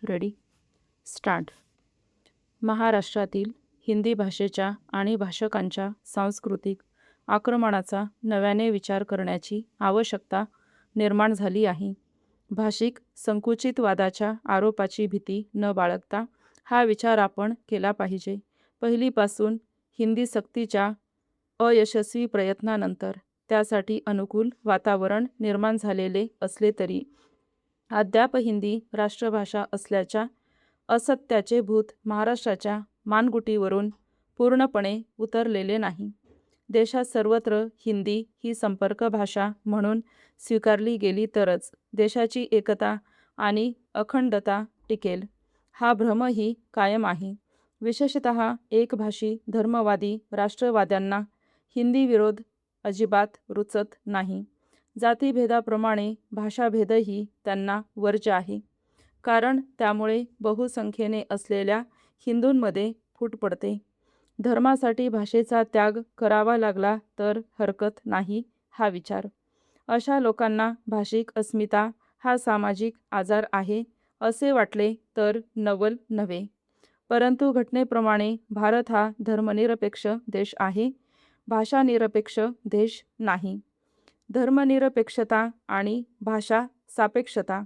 Ready start. महाराष्ट्रातील हिंदी भाषेच्या आणि भाषकांच्या सांस्कृतिक आक्रमणाचा नव्याने विचार करण्याची आवश्यकता निर्माण झाली आहे. भाषिक संकुचितवादाच्या आरोपाची भीती न बाळगता हा विचार आपण केला पाहिजे. पहिलीपासून हिंदी सक्तीच्या अयशस्वी प्रयत्नानंतर त्यासाठी अनुकूल वातावरण निर्माण झालेले असले तरी अद्याप हिंदी राष्ट्रभाषा असल्याच्या असत्याचे भूत महाराष्ट्राच्या मानगुटीवरून पूर्णपणे उतरलेले नाही. देशात सर्वत्र हिंदी ही संपर्क भाषा म्हणून स्वीकारली गेली तरच देशाची एकता आणि अखंडता टिकेल, हा भ्रमही कायम आहे. विशेषतः एकभाषी धर्मवादी राष्ट्रवाद्यांना हिंदी विरोध अजिबात रुचत नाही. जातीभेदाप्रमाणे भाषाभेदही त्यांना वर्ज्य आहे, कारण त्यामुळे बहुसंख्येने असलेल्या हिंदूंमध्ये फूट पडते. धर्मासाठी भाषेचा त्याग करावा लागला तर हरकत नाही, हा विचार. अशा लोकांना भाषिक अस्मिता हा सामाजिक आजार आहे असे वाटले तर नवल नव्हे. परंतु घटनेप्रमाणे भारत हा धर्मनिरपेक्ष देश आहे, भाषानिरपेक्ष देश नाही. धर्मनिरपेक्षता आणि भाषा सापेक्षता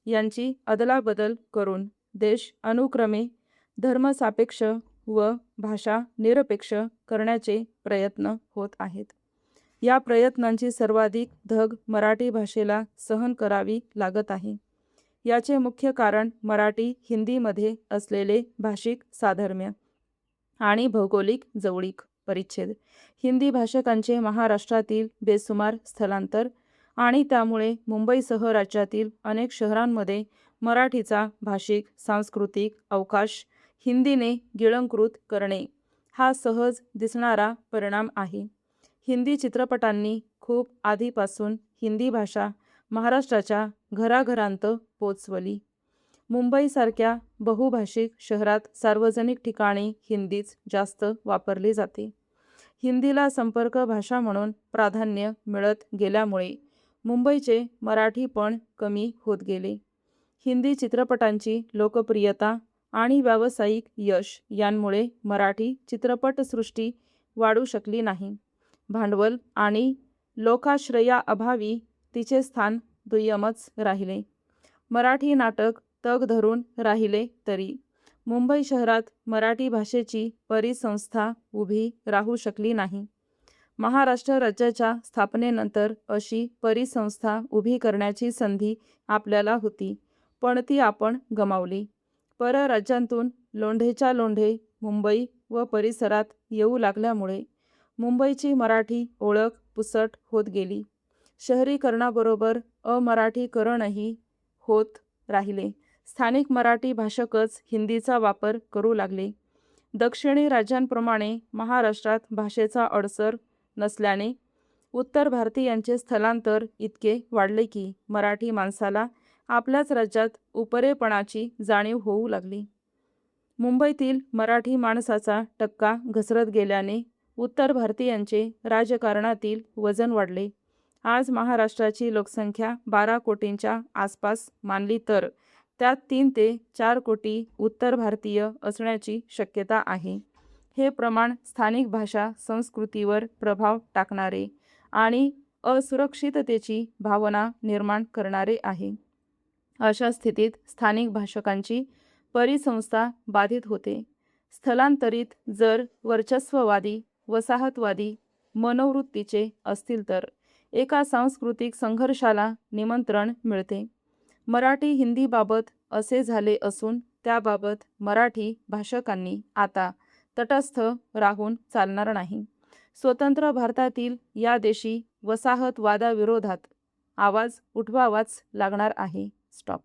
यांची अदलाबदल करून देश अनुक्रमे धर्मसापेक्ष व भाषा निरपेक्ष करण्याचे प्रयत्न होत आहेत. या प्रयत्नांची सर्वाधिक धग मराठी भाषेला सहन करावी लागत आहे. याचे मुख्य कारण मराठी हिंदीमध्ये असलेले भाषिक साधर्म्य आणि भौगोलिक जवळीक परिच्छेद, हिंदी भाषकांचे महाराष्ट्रातील बेसुमार स्थलांतर आणि त्यामुळे मुंबईसह राज्यातील अनेक शहरांमध्ये मराठीचा भाषिक सांस्कृतिक अवकाश हिंदीने गिळंकृत करणे हा सहज दिसणारा परिणाम आहे. हिंदी चित्रपटांनी खूप आधीपासून हिंदी भाषा महाराष्ट्राच्या घराघरांत पोचवली. मुंबईसारख्या बहुभाषिक शहरात सार्वजनिक ठिकाणी हिंदीच जास्त वापरली जाते. हिंदीला संपर्क भाषा म्हणून प्राधान्य मिळत गेल्यामुळे मुंबईचे मराठीपण कमी होत गेले. हिंदी चित्रपटांची लोकप्रियता आणि व्यावसायिक यश यांमुळे मराठी चित्रपटसृष्टी वाढू शकली नाही. भांडवल आणि लोकाश्रयाअभावी तिचे स्थान दुय्यमच राहिले. मराठी नाटक तग धरून राहिले तरी मुंबई शहरात मराठी भाषेची परिसंस्था उभी राहू शकली नाही. महाराष्ट्र राज्याच्या स्थापनेनंतर अशी परिसंस्था उभी करण्याची संधी आपल्याला होती, पण ती आपण गमावली. परराज्यांतून लोंढेच्या लोंढे मुंबई व परिसरात येऊ लागल्यामुळे मुंबईची मराठी ओळख पुसट होत गेली. शहरीकरणाबरोबर अमराठीकरणही होत राहिले. स्थानिक मराठी भाषकच हिंदीचा वापर करू लागले. दक्षिणी राज्यांप्रमाणे महाराष्ट्रात भाषेचा अडसर नसल्याने उत्तर भारतीयांचे स्थलांतर इतके वाढले की मराठी माणसाला आपल्याच राज्यात उपरेपणाची जाणीव होऊ लागली. मुंबईतील मराठी माणसाचा टक्का घसरत गेल्याने उत्तर भारतीयांचे राजकारणातील वजन वाढले. आज महाराष्ट्राची लोकसंख्या 12 कोटींच्या आसपास मानली तर त्यात 3 ते 4 कोटी उत्तर भारतीय असण्याची शक्यता आहे. हे प्रमाण स्थानिक भाषा संस्कृतीवर प्रभाव टाकणारे आणि असुरक्षिततेची भावना निर्माण करणारे आहे. अशा स्थितीत स्थानिक भाषकांची परिसंस्था बाधित होते. स्थलांतरित जर वर्चस्ववादी वसाहतवादी मनोवृत्तीचे असतील तर एका सांस्कृतिक संघर्षाला निमंत्रण मिळते. मराठी हिंदीबाबत असे झाले असून त्याबाबत मराठी भाषकांनी आता तटस्थ राहून चालणार नाही. स्वतंत्र भारतातील या देशी वसाहतवादाविरोधात आवाज उठवावाच लागणार आहे. स्टॉप.